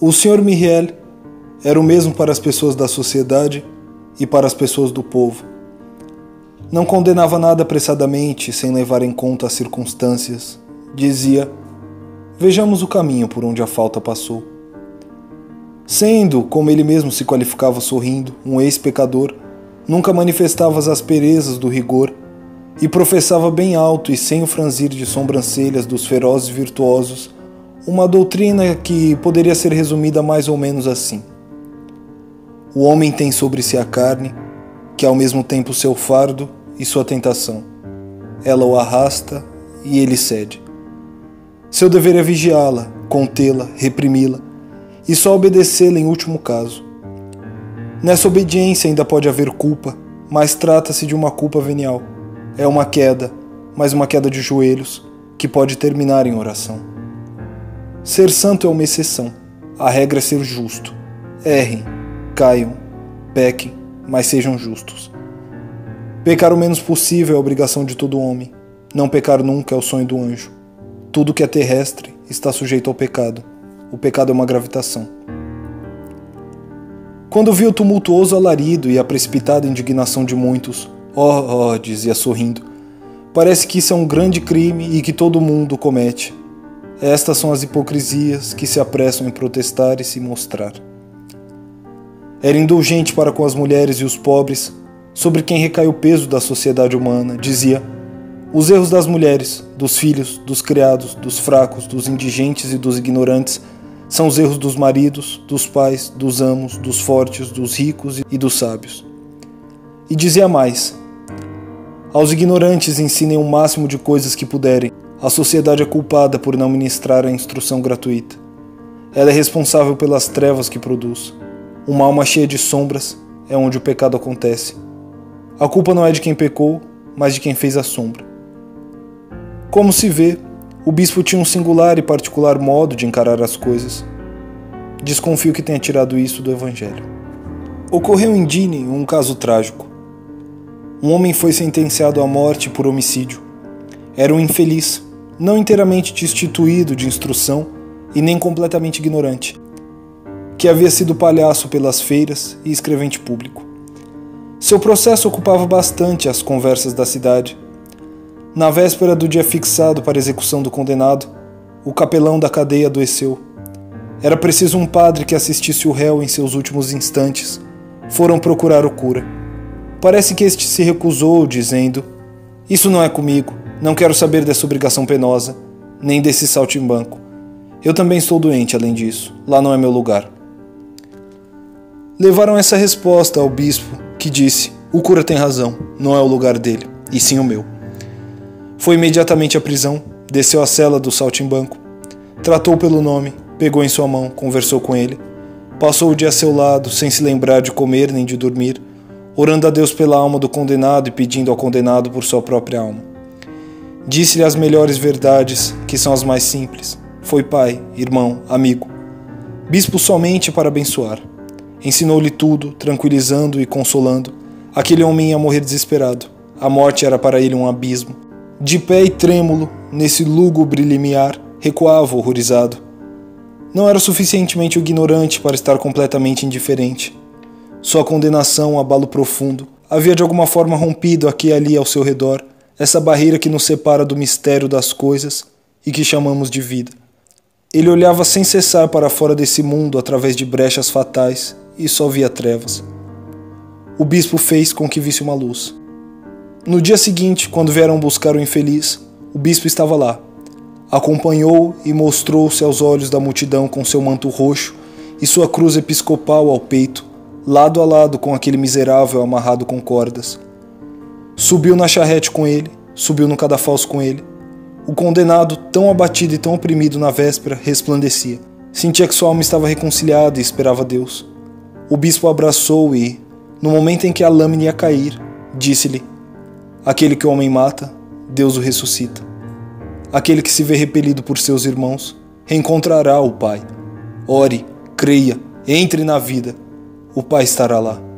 O Sr. Myriel era o mesmo para as pessoas da sociedade e para as pessoas do povo. Não condenava nada apressadamente, sem levar em conta as circunstâncias. Dizia: vejamos o caminho por onde a falta passou. Sendo, como ele mesmo se qualificava sorrindo, um ex-pecador, nunca manifestava as asperezas do rigor e professava bem alto e sem o franzir de sobrancelhas dos ferozes virtuosos uma doutrina que poderia ser resumida mais ou menos assim: o homem tem sobre si a carne, que é ao mesmo tempo seu fardo e sua tentação. Ela o arrasta e ele cede. Seu dever é vigiá-la, contê-la, reprimi-la e só obedecê-la em último caso. Nessa obediência ainda pode haver culpa, mas trata-se de uma culpa venial. É uma queda, mas uma queda de joelhos, que pode terminar em oração. Ser santo é uma exceção. A regra é ser justo. Errem, caiam, pequem, mas sejam justos. Pecar o menos possível é a obrigação de todo homem. Não pecar nunca é o sonho do anjo. Tudo que é terrestre está sujeito ao pecado. O pecado é uma gravitação. Quando viu o tumultuoso alarido e a precipitada indignação de muitos, dizia sorrindo, parece que isso é um grande crime e que todo mundo comete. Estas são as hipocrisias que se apressam em protestar e se mostrar. Era indulgente para com as mulheres e os pobres, sobre quem recai o peso da sociedade humana. Dizia: os erros das mulheres, dos filhos, dos criados, dos fracos, dos indigentes e dos ignorantes são os erros dos maridos, dos pais, dos amos, dos fortes, dos ricos e dos sábios. E dizia mais: aos ignorantes ensinem o máximo de coisas que puderem. A sociedade é culpada por não ministrar a instrução gratuita. Ela é responsável pelas trevas que produz. Uma alma cheia de sombras é onde o pecado acontece. A culpa não é de quem pecou, mas de quem fez a sombra. Como se vê, o bispo tinha um singular e particular modo de encarar as coisas. Desconfio que tenha tirado isso do Evangelho. Ocorreu em Digne um caso trágico. Um homem foi sentenciado à morte por homicídio. Era um infeliz, não inteiramente destituído de instrução e nem completamente ignorante, que havia sido palhaço pelas feiras e escrevente público. Seu processo ocupava bastante as conversas da cidade. Na véspera do dia fixado para a execução do condenado, o capelão da cadeia adoeceu. Era preciso um padre que assistisse o réu em seus últimos instantes. Foram procurar o cura. Parece que este se recusou, dizendo: isso não é comigo, não quero saber dessa obrigação penosa, nem desse saltimbanco. Eu também estou doente, além disso, lá não é meu lugar. Levaram essa resposta ao bispo, que disse: o cura tem razão, não é o lugar dele, e sim o meu. Foi imediatamente à prisão, desceu à cela do saltimbanco, tratou pelo nome, pegou em sua mão, conversou com ele, passou o dia a seu lado, sem se lembrar de comer nem de dormir, orando a Deus pela alma do condenado e pedindo ao condenado por sua própria alma. Disse-lhe as melhores verdades, que são as mais simples. Foi pai, irmão, amigo. Bispo somente para abençoar. Ensinou-lhe tudo, tranquilizando e consolando. Aquele homem ia morrer desesperado. A morte era para ele um abismo. De pé e trêmulo, nesse lúgubre limiar, recuava horrorizado. Não era suficientemente ignorante para estar completamente indiferente. Sua condenação, um abalo profundo, havia de alguma forma rompido aqui e ali ao seu redor essa barreira que nos separa do mistério das coisas e que chamamos de vida. Ele olhava sem cessar para fora desse mundo através de brechas fatais e só via trevas. O bispo fez com que visse uma luz. No dia seguinte, quando vieram buscar o infeliz, o bispo estava lá. Acompanhou e mostrou-se aos olhos da multidão com seu manto roxo e sua cruz episcopal ao peito, lado a lado com aquele miserável amarrado com cordas. Subiu na charrete com ele, subiu no cadafalso com ele. O condenado, tão abatido e tão oprimido na véspera, resplandecia. Sentia que sua alma estava reconciliada e esperava Deus. O bispo o abraçou e, no momento em que a lâmina ia cair, disse-lhe: aquele que o homem mata, Deus o ressuscita. Aquele que se vê repelido por seus irmãos, reencontrará o Pai. Ore, creia, entre na vida. O Pai estará lá.